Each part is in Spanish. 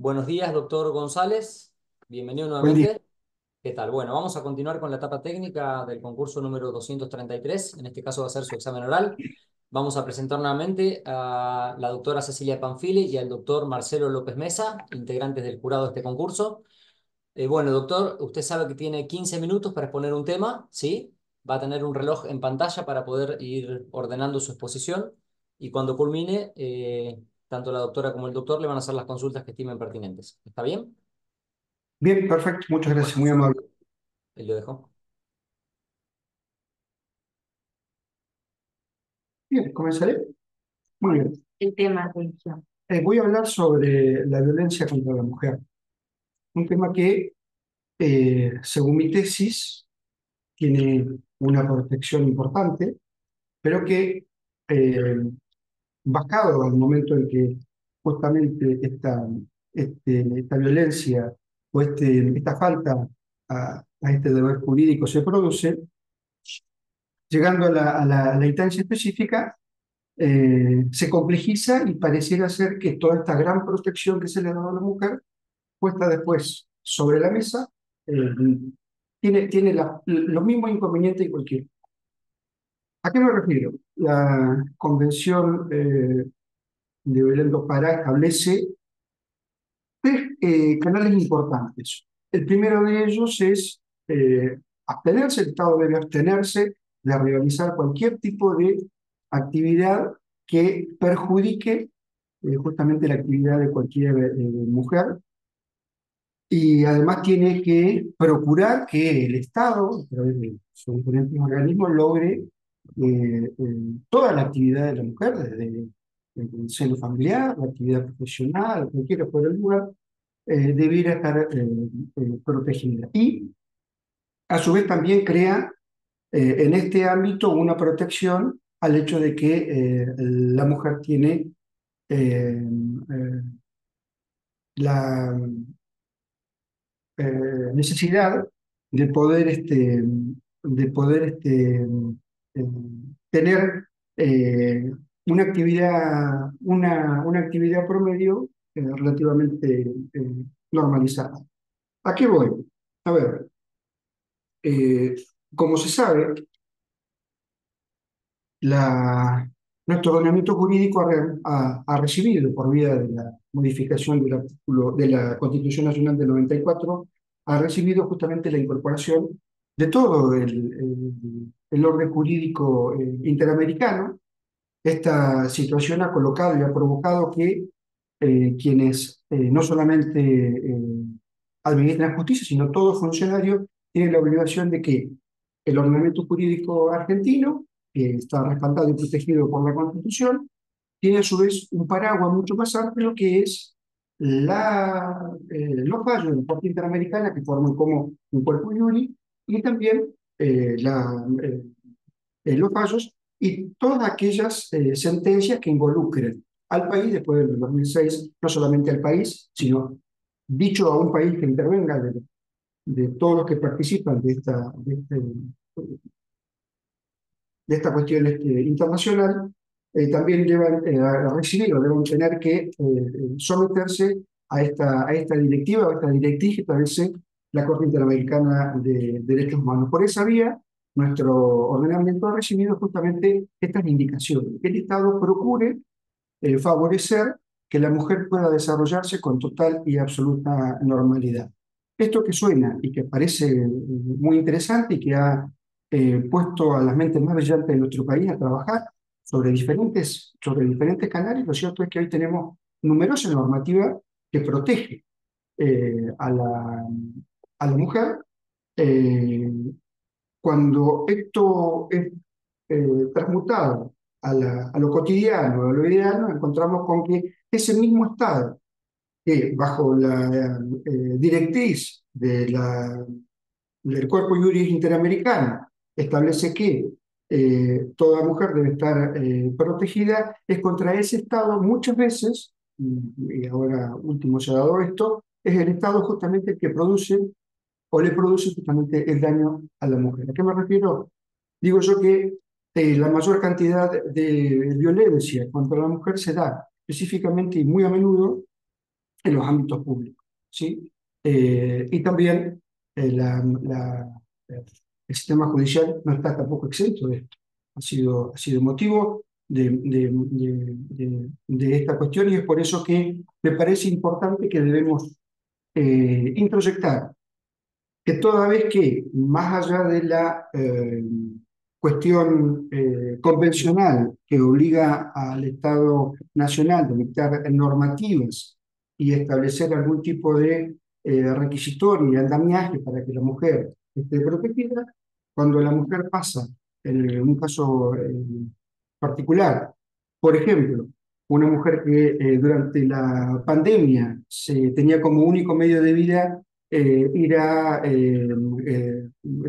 Buenos días, doctor González. Bienvenido Buen día. nuevamente. ¿Qué tal? Bueno, vamos a continuar con la etapa técnica del concurso número 233. En este caso va a ser su examen oral. Vamos a presentar nuevamente a la doctora Cecilia Panfili y al doctor Marcelo López Mesa, integrantes del jurado de este concurso. Bueno, doctor, usted sabe que tiene 15 minutos para exponer un tema, ¿sí? Va a tener un reloj en pantalla para poder ir ordenando su exposición y cuando culmine, tanto la doctora como el doctor le van a hacer las consultas que estimen pertinentes. ¿Está bien? Bien, perfecto. Muchas Bueno, gracias, muy amable. ahí lo dejo. Bien, comenzaré. Muy bien. El tema de religión. Voy a hablar sobre la violencia contra la mujer. Un tema que, según mi tesis, tiene una protección importante, pero que, eh, bajado al momento en que justamente esta violencia o esta falta a este deber jurídico se produce, llegando a la instancia específica, se complejiza y pareciera ser que toda esta gran protección que se le ha dado a la mujer, puesta después sobre la mesa, eh, tiene los mismos inconvenientes que cualquier. ¿A qué me refiero? La Convención de Belém do Pará establece tres canales importantes. El primero de ellos es abstenerse, el Estado debe abstenerse de realizar cualquier tipo de actividad que perjudique justamente la actividad de cualquier mujer, y además tiene que procurar que el Estado, a través de sus diferentes organismos, logre toda la actividad de la mujer, desde el seno familiar, la actividad profesional, cualquiera fuera el lugar, debiera estar protegida. Y a su vez también crea en este ámbito una protección al hecho de que la mujer tiene la necesidad de poder, eh, tener una actividad promedio relativamente normalizada. ¿A qué voy? A ver, eh, como se sabe, la, nuestro ordenamiento jurídico ha recibido, por vía de la modificación del artículo de la Constitución Nacional del 94, ha recibido justamente la incorporación de todo el orden jurídico interamericano. Esta situación ha colocado y ha provocado que quienes no solamente administran justicia, sino todo funcionario, tienen la obligación de que el ordenamiento jurídico argentino, que está respaldado y protegido por la Constitución, tiene a su vez un paraguas mucho más amplio que es los fallos de la Corte Interamericana que forman como un cuerpo iuri, y también eh, la, eh, los fallos y todas aquellas sentencias que involucren al país después del 2006, no solamente al país, sino dicho a un país que intervenga de todos los que participan de esta cuestión internacional, también llevan a recibir o deben tener que someterse a esta directiva o a esta directriz que establece la Corte Interamericana de Derechos Humanos. Por esa vía, nuestro ordenamiento ha recibido justamente estas indicaciones, que el Estado procure favorecer que la mujer pueda desarrollarse con total y absoluta normalidad. Esto que suena y que parece muy interesante y que ha puesto a las mentes más brillantes de nuestro país a trabajar sobre diferentes canales, lo cierto es que hoy tenemos numerosa normativa que protege a la mujer. eh, Cuando esto es transmutado a lo cotidiano, a lo ideal, nos encontramos con que ese mismo Estado, que bajo la directriz del Cuerpo Jurídico Interamericano establece que toda mujer debe estar protegida, es contra ese Estado muchas veces, y ahora último se ha dado esto, es el Estado justamente el que produce o le produce justamente el daño a la mujer. ¿A qué me refiero? Digo yo que la mayor cantidad de violencia contra la mujer se da específicamente y muy a menudo en los ámbitos públicos, ¿sí? Y también el sistema judicial no está tampoco exento de esto. Ha sido motivo de esta cuestión y es por eso que me parece importante que debemos introyectar que toda vez que, más allá de la cuestión convencional que obliga al Estado Nacional a dictar normativas y establecer algún tipo de requisitorio y andamiaje para que la mujer esté protegida, cuando la mujer pasa, en un caso particular, por ejemplo, una mujer que durante la pandemia se tenía como único medio de vida ir a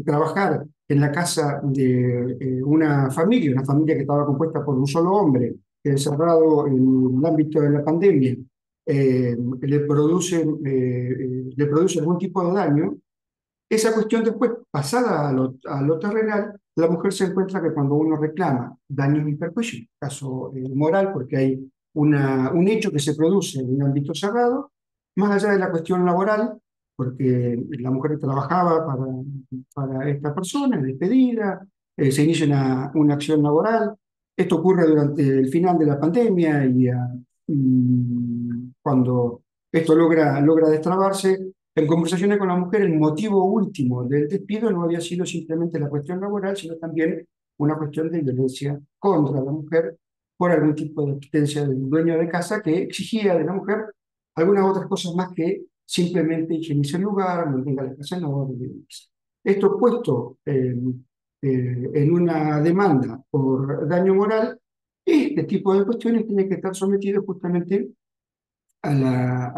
trabajar en la casa de una familia que estaba compuesta por un solo hombre, encerrado en el ámbito de la pandemia, le produce algún tipo de daño, esa cuestión después, pasada a lo terrenal, la mujer se encuentra que cuando uno reclama daños y perjuicios, caso moral, porque hay un hecho que se produce en un ámbito cerrado, más allá de la cuestión laboral, porque la mujer trabajaba para esta persona, es despedida, se inicia una acción laboral. Esto ocurre durante el final de la pandemia cuando esto logra destrabarse, en conversaciones con la mujer, el motivo último del despido no había sido simplemente la cuestión laboral, sino también una cuestión de violencia contra la mujer por algún tipo de existencia del dueño de casa que exigía de la mujer algunas otras cosas más que simplemente higienice el lugar, mantenga la casa en orden y demás. Esto puesto en una demanda por daño moral, este tipo de cuestiones tiene que estar sometido justamente a la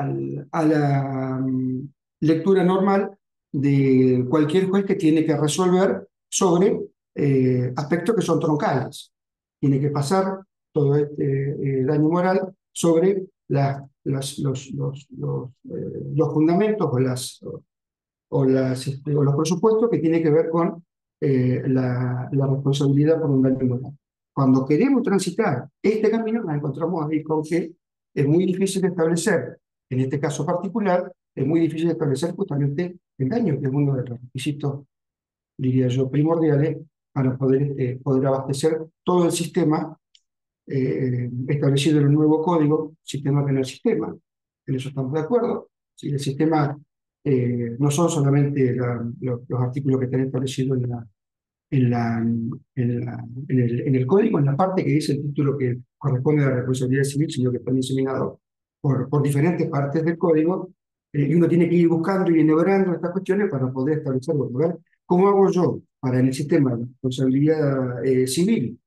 lectura normal de cualquier juez que tiene que resolver sobre aspectos que son troncales. Tiene que pasar todo este daño moral sobre los fundamentos o los presupuestos que tienen que ver con la responsabilidad por un daño moral. Cuando queremos transitar este camino, nos encontramos ahí con que es muy difícil establecer, en este caso particular, es muy difícil establecer justamente el daño, que es uno de los requisitos, diría yo, primordiales para poder abastecer todo el sistema establecido en el nuevo código, sistema que no es sistema. En eso estamos de acuerdo. Si el sistema no son solamente los artículos que están establecidos en, la, en el código, en la parte que dice el título que corresponde a la responsabilidad civil, sino que están diseminados por diferentes partes del código, y uno tiene que ir buscando y enhebrando estas cuestiones para poder establecer, bueno, a ver, ¿cómo hago yo para en el sistema de responsabilidad civil?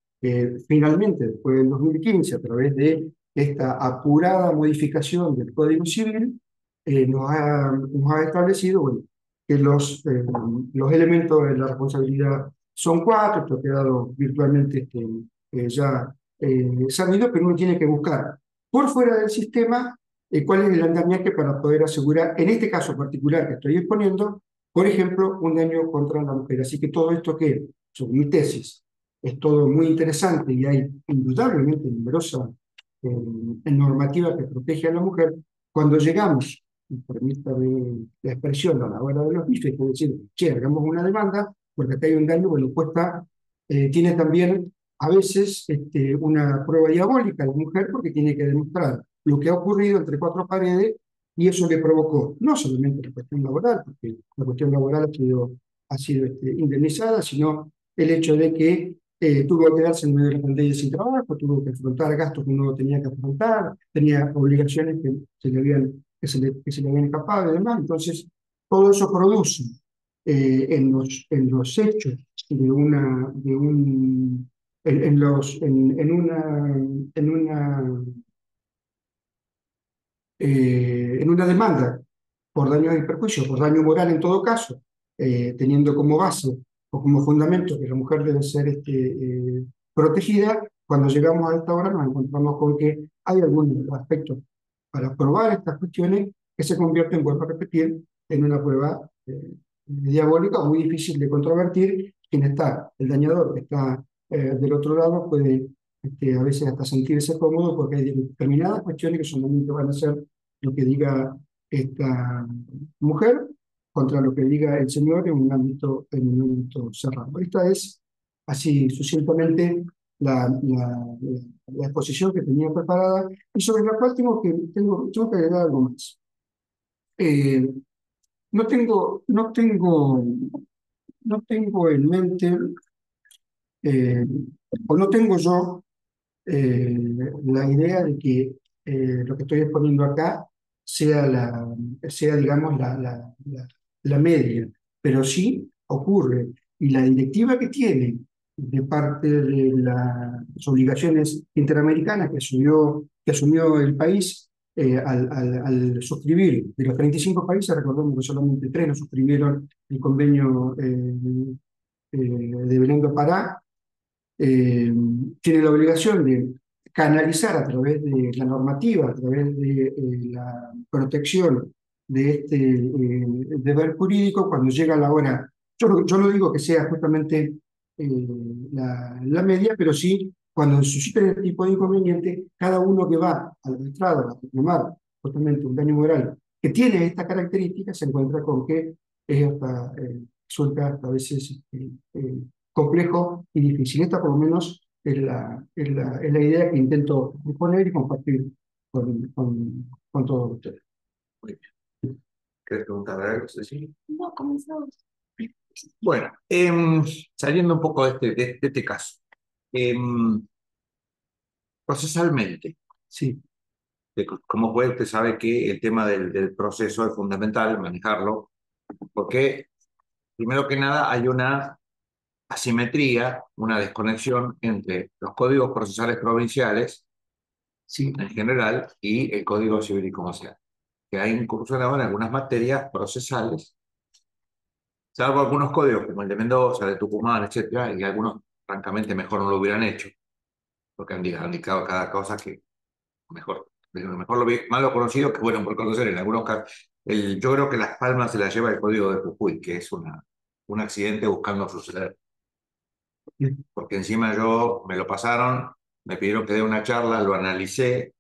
Finalmente, después del 2015, a través de esta apurada modificación del Código Civil, nos ha establecido, bueno, que los elementos de la responsabilidad son cuatro. Esto ha quedado virtualmente ya sabido, pero uno tiene que buscar por fuera del sistema cuál es el andamiaje para poder asegurar, en este caso particular que estoy exponiendo, por ejemplo, un daño contra la mujer. Así que todo esto que, sobre mi tesis, es todo muy interesante y hay indudablemente numerosa normativa que protege a la mujer. Cuando llegamos, y permítame la expresión, a la hora de los bifes, es decir, che, hagamos una demanda, porque acá hay un daño, bueno, cuesta, tiene también a veces una prueba diabólica a la mujer porque tiene que demostrar lo que ha ocurrido entre cuatro paredes y eso le provocó no solamente la cuestión laboral, porque la cuestión laboral ha sido indemnizada, sino el hecho de que tuvo que quedarse en medio de la pandemia sin trabajo, tuvo que afrontar gastos que no tenía que afrontar, tenía obligaciones que se le habían escapado y demás. Entonces, todo eso produce en los hechos de una, de un, en los, en una demanda por daños y perjuicios, por daño moral en todo caso, teniendo como base o como fundamento que la mujer debe ser protegida. Cuando llegamos a esta hora nos encontramos con que hay algunos aspectos para probar estas cuestiones que se convierten, vuelvo a repetir, en una prueba diabólica o muy difícil de controvertir. Quien está, el dañador que está del otro lado, puede a veces hasta sentirse cómodo porque hay determinadas cuestiones que solamente van a ser lo que diga esta mujer contra lo que diga el señor en un ámbito cerrado. Esta es, así sucintamente, la exposición que tenía preparada y sobre la cual tengo que agregar algo más. Eh, no tengo en mente, eh, o no tengo yo eh, la idea de que lo que estoy exponiendo acá sea digamos, la media, pero sí ocurre. Y la directiva que tiene de parte de las obligaciones interamericanas que asumió el país al suscribir, de los 35 países, recordemos que solamente 3 no suscribieron el convenio de Belém do Pará, eh, tiene la obligación de canalizar a través de la normativa, a través de la protección de este deber jurídico, cuando llega la hora, yo no digo que sea justamente la media, pero sí cuando suscita este tipo de inconveniente, cada uno que va al estrado a reclamar justamente un daño moral que tiene esta característica, se encuentra con que resulta hasta a veces complejo y difícil. Esta por lo menos es la idea que intento exponer y compartir con todos ustedes. Muy bien. ¿Querés preguntar algo, Cecilia? No, comenzamos. Bueno, saliendo un poco de este caso, procesalmente, Sí, como juez usted sabe que el tema del proceso es fundamental manejarlo, porque primero que nada hay una asimetría, una desconexión entre los códigos procesales provinciales sí, en general y el Código Civil y Comercial, que ha incursionado en algunas materias procesales, salvo algunos códigos como el de Mendoza, de Tucumán, etcétera, y algunos francamente mejor no lo hubieran hecho, porque han indicado cada cosa que mejor lo vi, malo conocido que bueno por conocer en algunos casos. Yo creo que Las Palmas se la lleva el Código de Jujuy, que es un accidente buscando suceder, bien, porque encima yo me lo pasaron, me pidieron que dé una charla, lo analicé,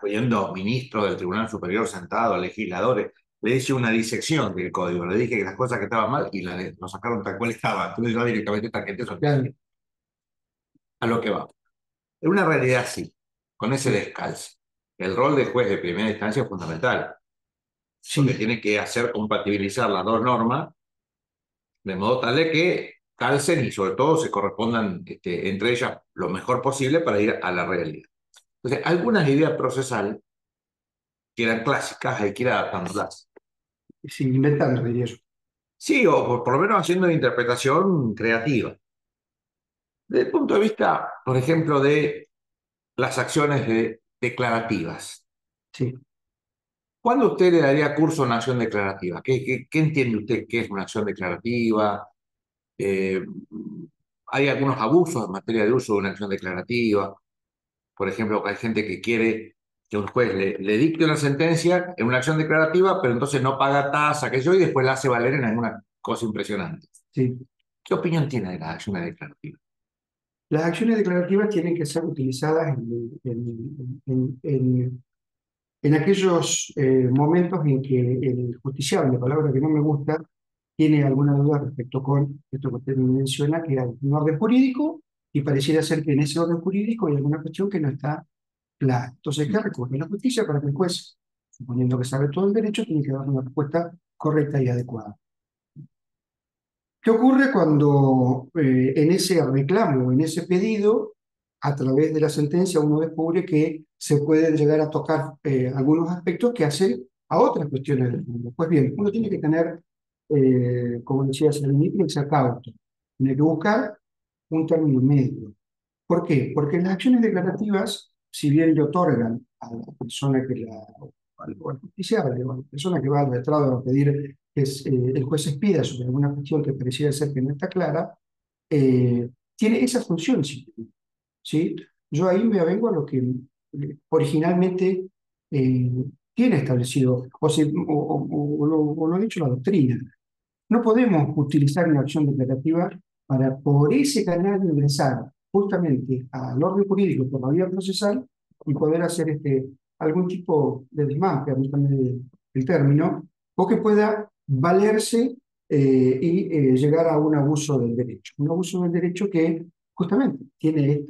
oyendo ministros del Tribunal Superior sentados, legisladores, le hice una disección del código, le dije que las cosas que estaban mal y lo sacaron tal cual estaba. Entonces yo directamente esta gente son claro, a lo que va. En una realidad sí, con ese sí, descalce. El rol del juez de primera instancia es fundamental, porque sí, tiene que hacer compatibilizar las dos normas de modo tal de que calcen y sobre todo se correspondan entre ellas lo mejor posible para ir a la realidad. Entonces, algunas ideas procesales que eran clásicas hay que ir adaptándolas. sí, inventando, diría yo. Sí, o por lo menos haciendo una interpretación creativa. Desde el punto de vista, por ejemplo, de las acciones declarativas. Sí, ¿Cuándo usted le daría curso a una acción declarativa? ¿Qué entiende usted que es una acción declarativa? Eh, ¿Hay algunos abusos en materia de uso de una acción declarativa? Por ejemplo, hay gente que quiere que un juez le dicte una sentencia en una acción declarativa, pero entonces no paga tasa, que yo, y después la hace valer en alguna cosa impresionante. sí. ¿Qué opinión tiene de las acciones declarativas? Las acciones declarativas tienen que ser utilizadas en aquellos momentos en que el justiciable, palabra que no me gusta, tiene alguna duda respecto con esto que usted me menciona, que hay un orden jurídico y pareciera ser que en ese orden jurídico hay alguna cuestión que no está clara. Entonces, ¿qué recurre? La justicia para que el juez, suponiendo que sabe todo el derecho, tiene que dar una respuesta correcta y adecuada. ¿Qué ocurre cuando en ese reclamo, en ese pedido, a través de la sentencia uno descubre que se pueden llegar a tocar algunos aspectos que hacen a otras cuestiones del mundo? Pues bien, uno tiene que tener, como decía Salini, tiene que ser cauto, tiene que buscar un término medio. ¿Por qué? Porque las acciones declarativas, si bien le otorgan a la persona al justiciable, o a la persona que va al letrado a pedir que el juez expida sobre alguna cuestión que pareciera ser que no está clara, tiene esa función, sí, ¿sí? Yo ahí me avengo a lo que originalmente eh, tiene establecido, o lo ha dicho la doctrina. No podemos utilizar una acción declarativa para por ese canal ingresar justamente al orden jurídico por la vía procesal y poder hacer algún tipo de desmán, permítame el término, o que pueda valerse y llegar a un abuso del derecho. Un abuso del derecho que justamente tiene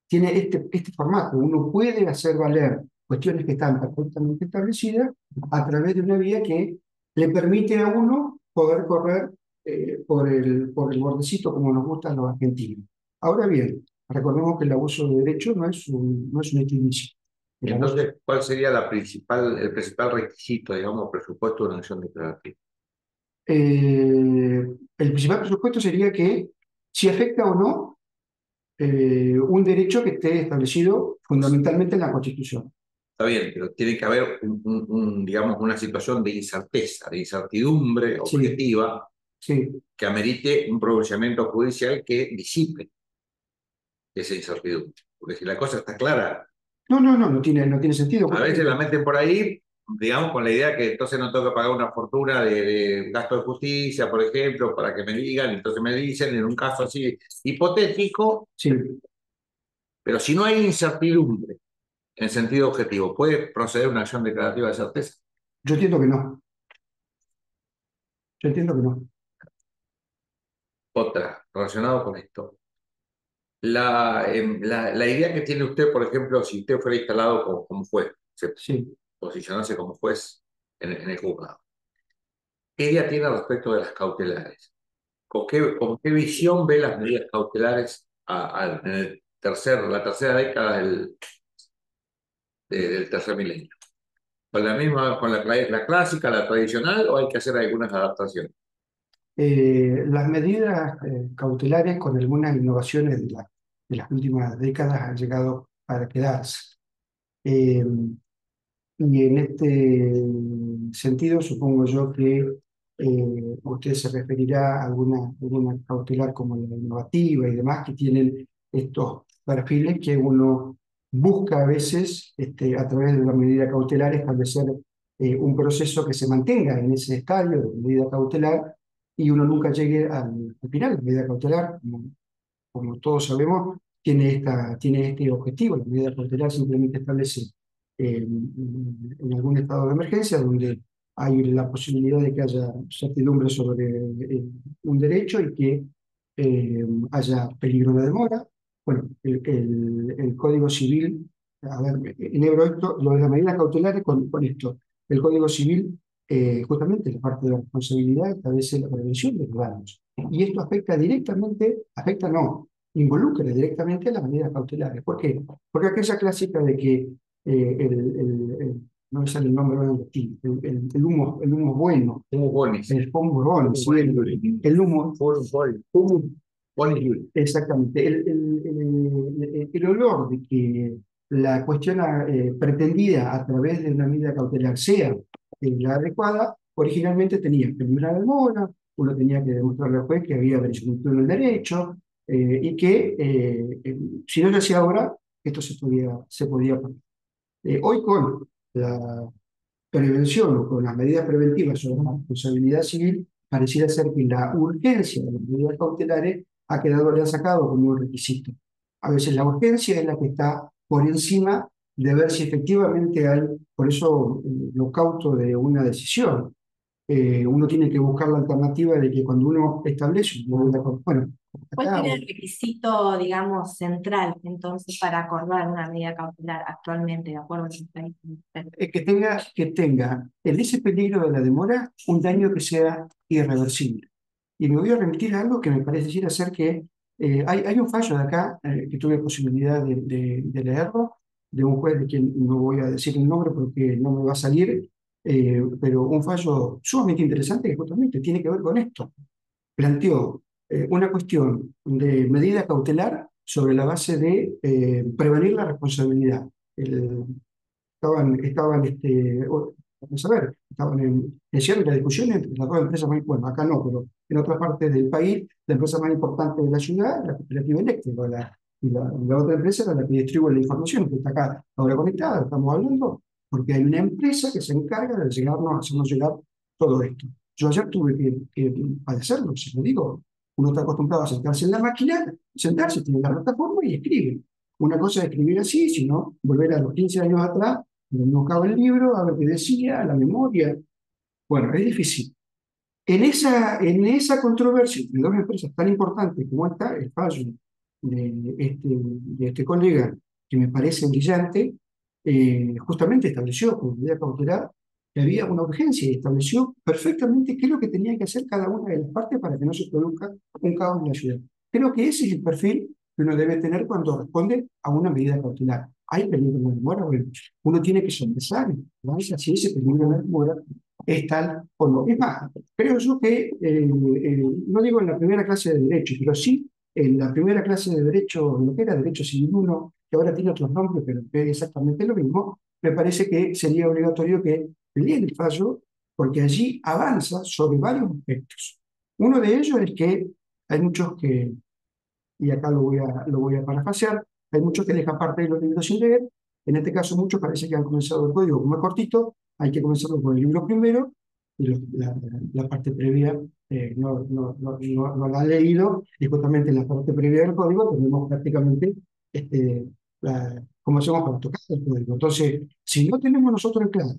tiene este formato. Uno puede hacer valer cuestiones que están perfectamente establecidas a través de una vía que le permite a uno poder correr por el bordecito como nos gustan los argentinos. Ahora bien, recordemos que el abuso de derecho no es un hecho ilícito. Y entonces, ¿cuál sería el principal requisito, digamos, presupuesto de una acción declarativa? El principal presupuesto sería que si afecta o no un derecho que esté establecido fundamentalmente en la Constitución. Está bien, pero tiene que haber, digamos, una situación de incerteza, de incertidumbre Sí, objetiva sí. que amerite un pronunciamiento judicial que disipe esa incertidumbre. Porque si la cosa está clara, No tiene sentido, a veces la justamente. meten por ahí, digamos, con la idea que entonces no tengo que pagar una fortuna de gasto de justicia, por ejemplo, para que me digan, entonces me dicen en un caso así hipotético, Sí, pero si no hay incertidumbre en sentido objetivo, ¿puede proceder una acción declarativa de certeza? yo entiendo que no. Yo entiendo que no. Otra, relacionado con esto. La idea que tiene usted, por ejemplo, si usted fuera instalado como juez, se Sí. posicionase como juez en el juzgado, ¿qué idea tiene al respecto de las cautelares? ¿Con qué visión ve las medidas cautelares en la tercera década del tercer milenio? ¿Con la misma, con la clásica, la tradicional, o hay que hacer algunas adaptaciones? Las medidas cautelares con algunas innovaciones de las últimas décadas han llegado para quedarse. Eh, y en este sentido, supongo yo que usted se referirá a alguna cautelar como la innovativa y demás, que tienen estos perfiles que uno busca a veces, a través de la medida cautelar, establecer un proceso que se mantenga en ese estadio de medida cautelar y uno nunca llegue al final. La medida cautelar, como todos sabemos, tiene este objetivo. La medida cautelar simplemente establece en algún estado de emergencia donde hay la posibilidad de que haya certidumbre sobre un derecho y que haya peligro de demora. Bueno, el Código Civil, a ver, enhebro esto, lo de las medidas cautelares con esto. El Código Civil, justamente la parte de la responsabilidad, establece la prevención de los daños. Y esto afecta no, involucra directamente a las medidas cautelares. ¿Por qué? Porque aquella clásica de que no me sale el nombre ahora del latín, el humo bueno, Humo bonis. el humo bueno, sí, el humo, humo, Bonis. exactamente, el olor de que la cuestión pretendida a través de una medida cautelar sea la adecuada, originalmente tenía que pedir una demora, uno tenía que demostrarle al juez que había presunción en el derecho y que si no lo hacía ahora, esto se podía poner. Hoy con la prevención o con las medidas preventivas sobre la responsabilidad civil, pareciera ser que la urgencia de las medidas cautelares le ha sacado como un requisito. A veces la urgencia es la que está por encima de ver si efectivamente hay, por eso lo cauto de una decisión. Uno tiene que buscar la alternativa de que cuando uno establece una medida bueno, ¿Cuál acá sería el requisito, digamos, central entonces para acordar una medida cautelar actualmente, de acuerdo con el país? que tenga en ese peligro de la demora un daño que sea irreversible. Y me voy a remitir a algo que me parece ser que hay un fallo de acá que tuve posibilidad de leerlo, de un juez de quien no voy a decir el nombre porque no me va a salir, pero un fallo sumamente interesante que justamente tiene que ver con esto. Planteó una cuestión de medida cautelar sobre la base de prevenir la responsabilidad. El, vamos a ver, estaban en cierta discusión entre las dos empresas más, bueno, acá no, pero en otras partes del país, la empresa más importante de la ciudad, la cooperativa eléctrica, y la otra empresa era la que distribuye la información, que está acá ahora conectada, estamos hablando, porque hay una empresa que se encarga de hacernos llegar todo esto. Yo ayer tuve que padecerlo, si lo digo, uno está acostumbrado a sentarse en la máquina, sentarse, tiene la plataforma y escribe. Una cosa es escribir así, sino volver a los 15 años atrás, buscaba el libro, a ver qué decía, la memoria. Bueno, es difícil. En esa controversia entre dos empresas tan importantes como esta, el fallo de este colega, que me parece brillante, justamente estableció como medida cautelar que había una urgencia y estableció perfectamente qué es lo que tenía que hacer cada una de las partes para que no se produzca un caos en la ciudad. Creo que ese es el perfil que uno debe tener cuando responde a una medida cautelar. ¿Hay peligro de demora? Bueno, uno tiene que sopesar, ¿no? Si ese peligro de demora es tal o no. Es más, creo yo que, no digo en la primera clase de Derecho, pero sí en la primera clase de Derecho, lo que era Derecho Civil 1, que ahora tiene otros nombres, pero es exactamente lo mismo, me parece que sería obligatorio que leen el fallo, porque allí avanza sobre varios aspectos. Uno de ellos es que hay muchos que, y acá lo voy a parafrasear, hay muchos que dejan parte de los libros sin leer. En este caso muchos parece que han comenzado el código como es cortito, hay que comenzarlo con el libro primero, y la parte previa no la han leído, y justamente en la parte previa del código tenemos prácticamente cómo hacemos para tocar el código. Entonces, si no tenemos nosotros en claro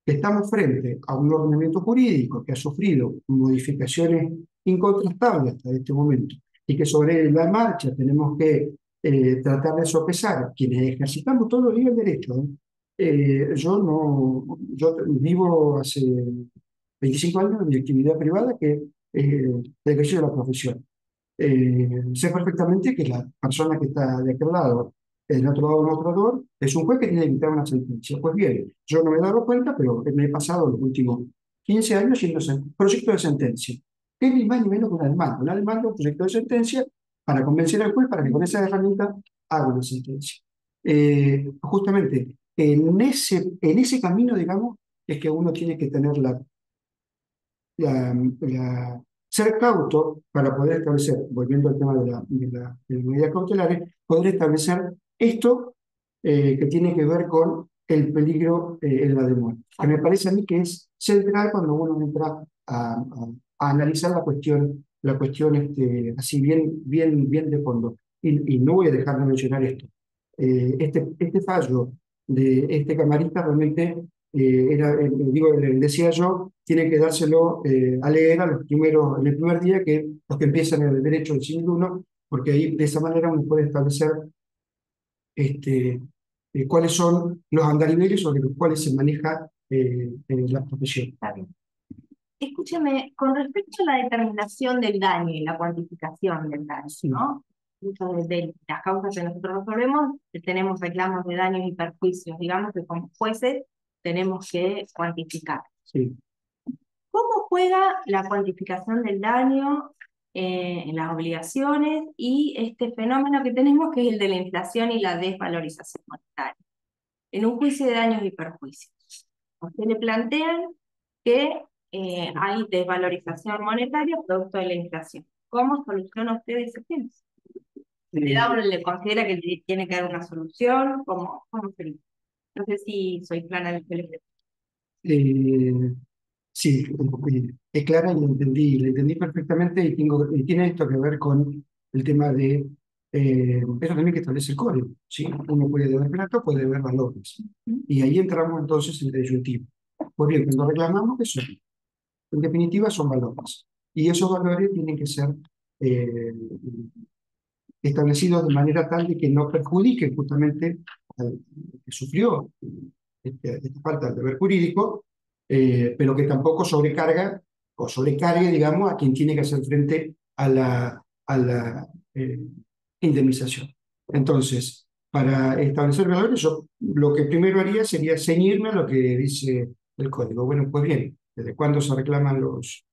que estamos frente a un ordenamiento jurídico que ha sufrido modificaciones incontrastables hasta este momento y que sobre la marcha tenemos que tratar de sopesar quienes ejercitamos todos los días el derecho. Yo vivo hace 25 años en mi actividad privada que el ejercicio de la profesión. Sé perfectamente que la persona que está de aquel lado, del otro lado del mostrador, es un juez que tiene que dictar una sentencia. Pues bien, yo no me he dado cuenta, pero me he pasado los últimos 15 años siendo proyecto de sentencia. Que es ni más ni menos que una demanda, un proyecto de sentencia para convencer al juez para que con esa herramienta haga una sentencia. Justamente en ese camino, digamos, es que uno tiene que tener ser cauto para poder establecer, volviendo al tema de las medidas cautelares, poder establecer esto que tiene que ver con el peligro en la demora, que me parece a mí que es central cuando uno entra a analizar la cuestión así bien de fondo. Y no voy a dejar de mencionar esto. Este fallo de este camarista realmente decía yo, tiene que dárselo a leer en el primer día, que los que empiezan en el derecho del siglo I, porque ahí de esa manera uno puede establecer cuáles son los andariveles sobre los cuales se maneja la profesión. Está bien. Escúcheme, con respecto a la determinación del daño y la cuantificación del daño, Sí, ¿no? Muchas de las causas que nosotros resolvemos, tenemos reclamos de daños y perjuicios, digamos que como jueces tenemos que cuantificar. sí. ¿Cómo juega la cuantificación del daño en las obligaciones y este fenómeno que tenemos, que es el de la inflación y la desvalorización monetaria? En un juicio de daños y perjuicios, a usted le plantean que hay desvalorización monetaria producto de la inflación. ¿Cómo soluciona usted ese tema? ¿Le considera que tiene que dar una solución? ¿Cómo sería? No sé si soy clara en el que le pregunto. Eh, sí, es clara y la entendí perfectamente y tiene esto que ver con el tema de eso también que establece el código, ¿sí? Uno puede deber plata, puede deber valores. Y ahí entramos entonces en el disyuntivo. Pues bien, cuando reclamamos, ¿qué son? En definitiva, son valores. Y esos valores tienen que ser eh, establecidos de manera tal de que no perjudiquen justamente al que sufrió esta falta de deber jurídico, pero que tampoco sobrecarga o sobrecargue, digamos, a quien tiene que hacer frente a la indemnización. Entonces, para establecer valores, yo lo que primero haría sería ceñirme a lo que dice el código. Bueno, pues bien, ¿desde cuándo se reclaman los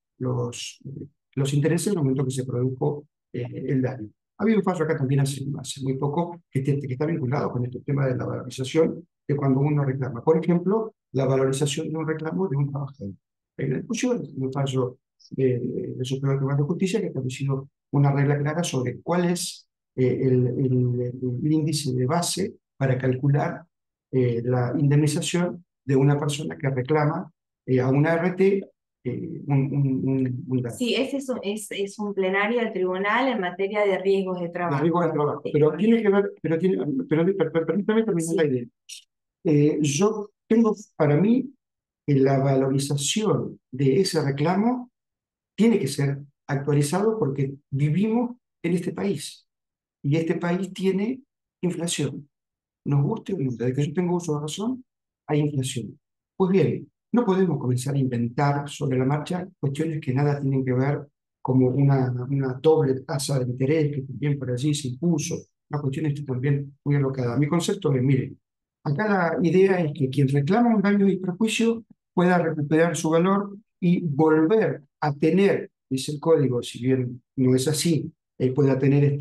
intereses en el momento que se produjo el daño? Ha habido un fallo acá también hace muy poco que está vinculado con este tema de la valorización de cuando uno reclama. Por ejemplo, la valorización de un reclamo de un trabajador. En la discusión, un fallo del Supremo Tribunal de Justicia que ha establecido una regla clara sobre cuál es el índice de base para calcular la indemnización de una persona que reclama a una ART un daño. Sí, ese es un plenario del tribunal en materia de riesgos de De trabajo. riesgo de trabajo. Sí. Pero tiene que ver, permítame terminar la Sí. idea. Yo tengo para mí que la valorización de ese reclamo tiene que ser actualizado porque vivimos en este país y este país tiene inflación. Nos guste o no, desde que yo tengo uso de razón, hay inflación. Pues bien, no podemos comenzar a inventar sobre la marcha cuestiones que nada tienen que ver, como una doble tasa de interés que también por allí se impuso, una cuestión esto también muy alocada. Mi concepto es, mire, acá la idea es que quien reclama un daño y perjuicio pueda recuperar su valor y volver a tener, dice el código, si bien no es así, pueda tener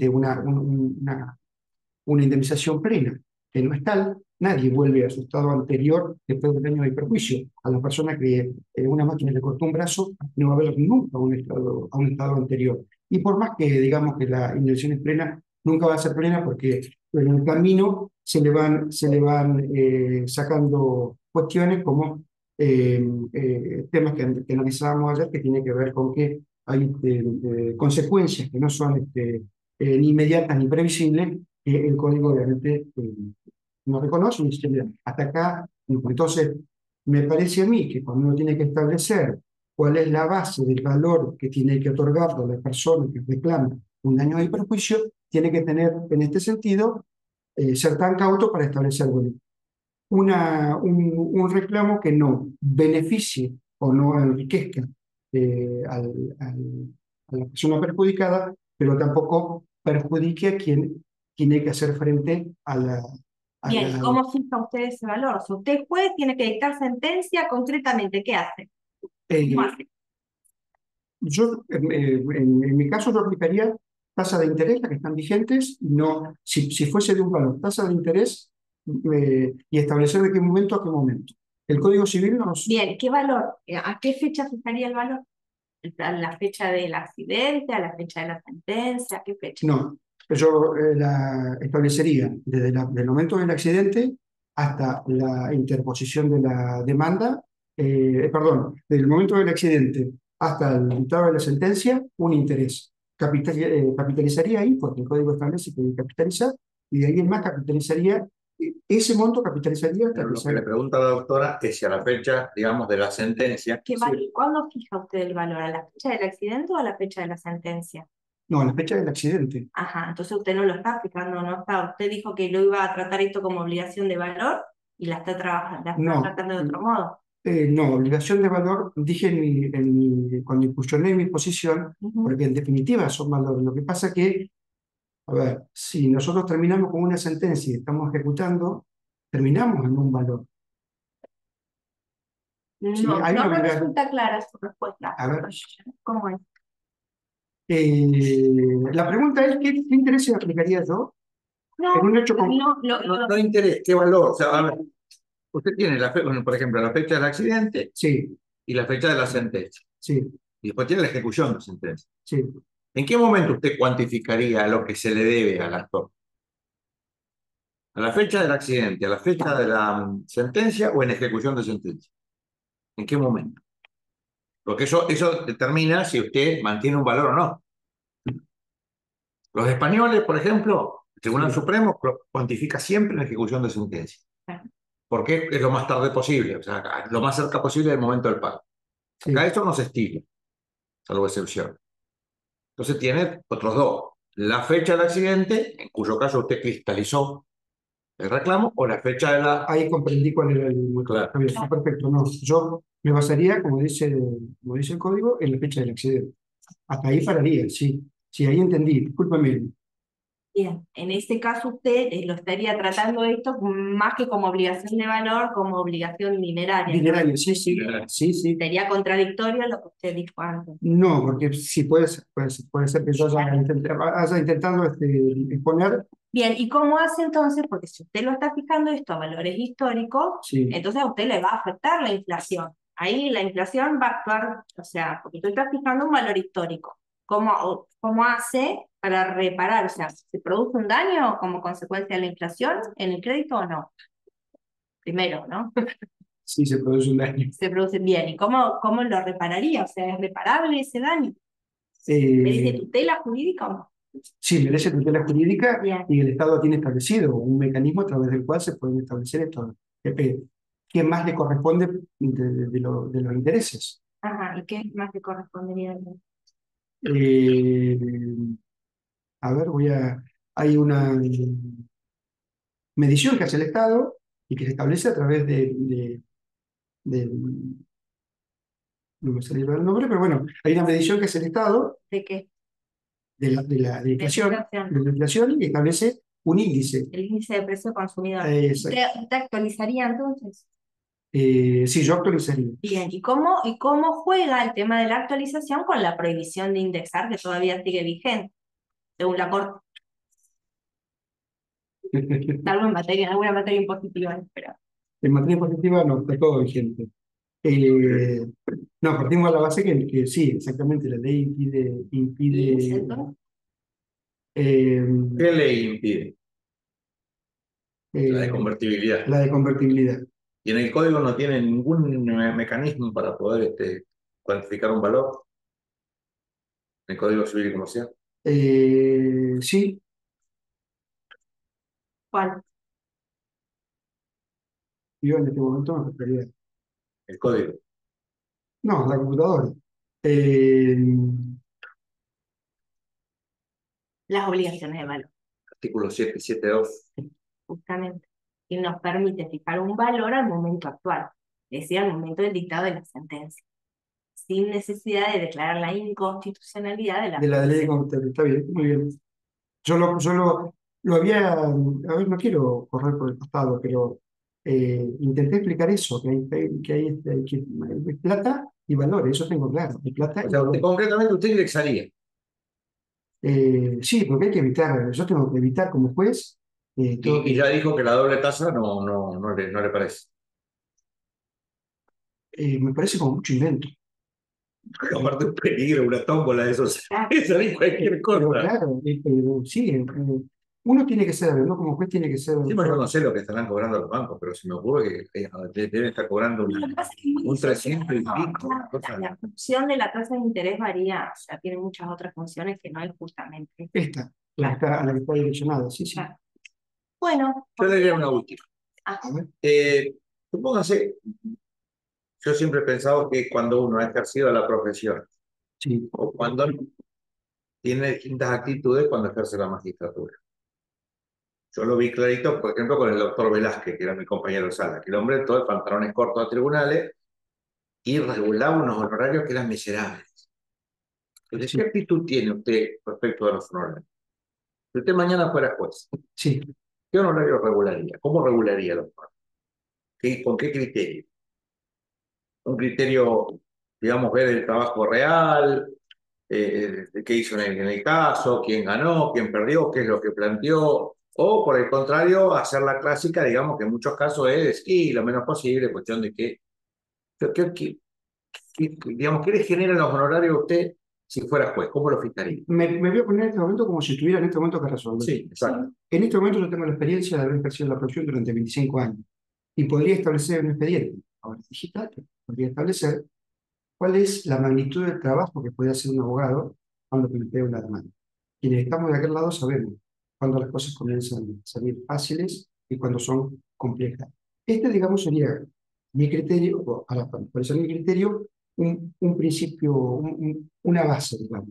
una indemnización plena, que no es tal. Nadie vuelve a su estado anterior después del daño y perjuicio. A la persona que una máquina le cortó un brazo, no va a volver nunca a un estado anterior. Y por más que digamos que la indemnización es plena, nunca va a ser plena porque en el camino se le van sacando cuestiones como temas que analizábamos ayer, que tiene que ver con que hay consecuencias que no son ni inmediatas ni previsibles, que el código obviamente no reconoce ni siquiera hasta acá. Entonces, me parece a mí que cuando uno tiene que establecer cuál es la base del valor que tiene que otorgarle a la persona que reclama un daño y perjuicio, tiene que tener, en este sentido, ser tan cauto para establecer, bueno, un reclamo que no beneficie o no enriquezca a la persona perjudicada, pero tampoco perjudique a quien tiene que hacer frente a Bien, ¿y la cómo fija usted ese valor? Si usted es juez, tiene que dictar sentencia, concretamente, ¿qué hace? ¿Cómo eh, hace? yo, en mi caso, yo aplicaría tasa de interés, las que están vigentes, no, si fuese de un valor, tasa de interés, y establecer de qué momento a qué momento. El Código Civil nos... Bien, ¿qué valor? ¿A qué fecha fijaría el valor? ¿A la fecha del accidente, a la fecha de la sentencia? ¿A qué fecha? No, yo la establecería desde del momento del accidente hasta la interposición de la demanda, perdón, del momento del accidente hasta el dictado de la sentencia, un interés. Capitalizaría ahí, porque el código establece que hay que capitalizar, y de ahí en más capitalizaría, ese monto capitalizaría hasta Pero que lo que le salga. pregunta a la doctora es si a la fecha, digamos, de la sentencia, ¿Cuándo fija usted el valor? ¿A la fecha del accidente o a la fecha de la sentencia? No, la fecha del accidente. Ajá, entonces usted no lo está fijando, no está. Usted dijo que lo iba a tratar esto como obligación de valor y la está trabajando, la está No, tratando de otro modo. no, obligación de valor, dije cuando incursioné en mi posición, Ujú. porque en definitiva son valores. Lo que pasa que, a ver, si nosotros terminamos con una sentencia y estamos ejecutando, terminamos en un valor. ¿Sí? No, Hay no una me obligación. resulta clara su respuesta. A ver, ¿Cómo es? la pregunta es, ¿qué intereses aplicaría yo en No, un hecho con... no, no interés, ¿qué valor? O sea, a ver, usted tiene, bueno, por ejemplo, la fecha del accidente Sí, y la fecha de la sentencia. sí, Y después tiene la ejecución de la sentencia. sí. ¿En qué momento usted cuantificaría lo que se le debe al actor? ¿A la fecha del accidente, a la fecha de la sentencia o en ejecución de sentencia? ¿En qué momento? Porque eso determina si usted mantiene un valor o no. Los españoles, por ejemplo, el Tribunal Sí. Supremo cuantifica siempre en ejecución de sentencia. Porque es lo más tarde posible, o sea, lo más cerca posible del momento del pago. Acá Sí. esto no se estila, salvo excepción. Entonces tiene otros dos. La fecha del accidente, en cuyo caso usted cristalizó el reclamo, o la fecha de la... Ahí comprendí cuál era el motivo. Claro. Está bien, está perfecto. No, yo me basaría, como dice el código, en la fecha del accidente. Hasta ahí pararía, sí. Sí, ahí entendí. Discúlpame. Bien, en este caso usted lo estaría tratando esto más que como obligación de valor, como obligación mineraria, ¿no? Dinerario, sí, sí. Sí, sí. Sería contradictorio a lo que usted dijo antes. No, porque sí puede ser que yo haya intentado exponer. Bien, ¿y cómo hace entonces? Porque si usted lo está fijando esto a valores históricos, Sí, entonces a usted le va a afectar la inflación. Ahí la inflación va a actuar, o sea, porque tú estás fijando un valor histórico. ¿Cómo hace para reparar? O sea, ¿se produce un daño como consecuencia de la inflación en el crédito o no? Primero, ¿no? sí se produce un daño. Se produce bien. ¿Y cómo lo repararía? O sea, ¿es reparable ese daño? ¿Merece Eh, tutela jurídica o no? sí, merece tutela jurídica Bien. y el Estado tiene establecido un mecanismo a través del cual se pueden establecer esto. ¿Qué más le corresponde de los intereses? Ajá, ¿y qué más le correspondería? Eh, a ver, hay una medición que hace el Estado y que se establece a través de- no me salió el nombre, pero bueno, hay una medición que hace el Estado ¿De qué? de inflación, inflación. de la inflación y establece un índice. El índice de precio consumidor. Exacto. ¿Te actualizaría entonces? Sí, yo actualizaría. Bien, ¿y cómo juega el tema de la actualización con la prohibición de indexar que todavía sigue vigente, según la Corte? Salvo en alguna materia impositiva, pero En materia positiva no, está todo vigente. Eh, no, partimos de la base que sí, exactamente, la ley ¿y es impide esto? eh, ¿Qué ley impide? La de eh, convertibilidad. la de convertibilidad. Y en el código no tiene ningún mecanismo para poder cuantificar un valor. En el Código Civil y Comercial. Sí, ¿Cuál? yo en este momento me refería. El código. No, la computadora. Eh, Las obligaciones de valor, Artículo 772. justamente. Y nos permite fijar un valor al momento actual, es decir, al momento del dictado de la sentencia, sin necesidad de declarar la inconstitucionalidad de la de la ley de prohibición. convertibilidad. Está bien, muy bien. Yo lo había, a ver, no quiero correr por el costado, pero intenté explicar eso, que hay plata y valores, eso tengo claro, hay plata O y sea, valores. concretamente usted indexaría. Sí, porque hay que evitar, yo tengo que evitar como juez, tengo Y que, ya dijo que la doble tasa no le parece. me parece como mucho invento. Aparte un peligro, una tómbola de esos. Ah, Esa de cualquier Pero cosa. claro, sí, uno tiene que ser, ¿no? Como juez tiene que ser. Sí, bueno, yo no sé lo que estarán cobrando los bancos, pero se me ocurre que deben estar cobrando lo que pasa es que es muy un 300 y pico. Claro, la función de la tasa de interés varía, o sea, tiene muchas otras funciones que no es justamente. Esta, Claro, a la que está direccionada, sí, sí. claro. Bueno, Yo le diría una última. ah, A ver, Supóngase, yo siempre he pensado que cuando uno ha ejercido la profesión sí, o cuando tiene distintas actitudes cuando ejerce la magistratura. Yo lo vi clarito, por ejemplo, con el doctor Velázquez, que era mi compañero de sala, que el hombre todo de pantalones cortos a tribunales y regulaba unos honorarios que eran miserables. Entonces, sí, ¿qué actitud tiene usted respecto a los honorarios? Si usted mañana fuera juez, sí. ¿qué honorario regularía? ¿Cómo regularía los honorarios? ¿Con qué criterio? Un criterio, digamos, ver el trabajo real, qué hizo en el caso, quién ganó, quién perdió, qué es lo que planteó, o por el contrario, hacer la clásica, digamos, que en muchos casos es, y lo menos posible, cuestión de digamos, ¿qué le genera los honorarios a usted si fuera juez? ¿Cómo lo fijaría? Me voy a poner en este momento como si estuviera en este momento que resolver. Sí, exacto. En este momento yo tengo la experiencia de haber ejercido la profesión durante 25 años y podría establecer un expediente, ahora digital, que podría establecer cuál es la magnitud del trabajo que puede hacer un abogado cuando plantea una demanda. Quienes estamos de aquel lado sabemos cuando las cosas comienzan a salir fáciles y cuando son complejas. Este, digamos, sería mi criterio, o por eso mi criterio, un principio, una base, digamos.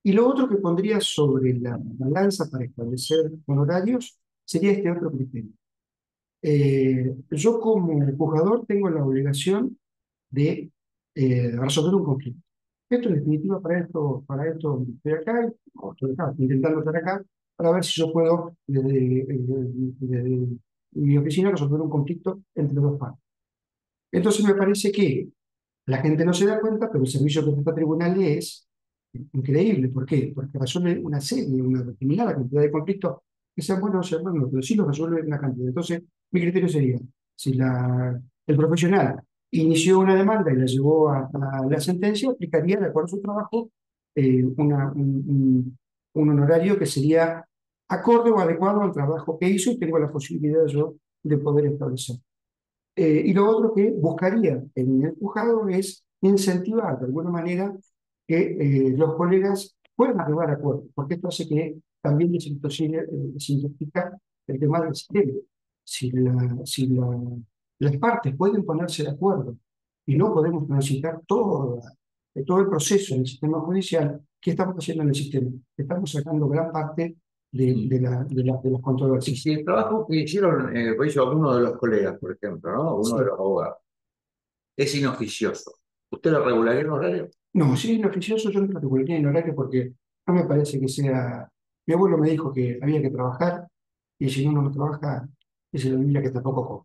Y lo otro que pondría sobre la balanza para establecer honorarios sería este otro criterio. Yo como juzgador tengo la obligación de resolver un conflicto. Esto en definitiva, para esto estoy acá, o estoy acá, intentando estar acá, para ver si yo puedo, desde mi oficina, resolver un conflicto entre dos partes. Entonces me parece que la gente no se da cuenta, pero el servicio que presta tribunal es increíble. ¿Por qué? Porque resuelve una serie, una determinada cantidad de conflictos que sean buenos o sean malos, pero sí los resuelve una cantidad. Entonces, mi criterio sería, si el profesional inició una demanda y la llevó a la sentencia, aplicaría, de acuerdo a su trabajo, un honorario que sería acorde o adecuado al trabajo que hizo y tengo la posibilidad yo de poder establecer. Y lo otro que buscaría en el juzgado es incentivar de alguna manera que los colegas puedan arribar a acuerdos, porque esto hace que también desintoxica el tema del sistema. Si las partes pueden ponerse de acuerdo y no podemos transitar todo el proceso en el sistema judicial, ¿qué estamos haciendo en el sistema? Estamos sacando gran parte de las Y controversias. si el trabajo que hicieron, lo hizo alguno de los colegas, por ejemplo, ¿no? Uno Sí. de los abogados, es inoficioso. ¿Usted lo regularía en horario? No, si es inoficioso, yo no lo regularía en horario porque no me parece que sea. Mi abuelo me dijo que había que trabajar y si uno no trabaja, dice la Biblia que tampoco come.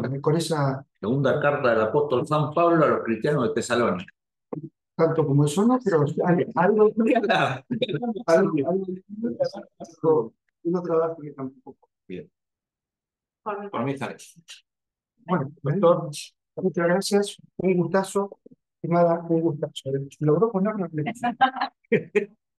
Bueno, con esa, Segunda carta del apóstol San Pablo a los cristianos de Tesalónica. tanto como eso no, pero algo uno trabaja que tampoco. Bien, por mí está bien. Bueno, doctor, muchas gracias, un gustazo, estimada, un gustazo. Logró ponernos.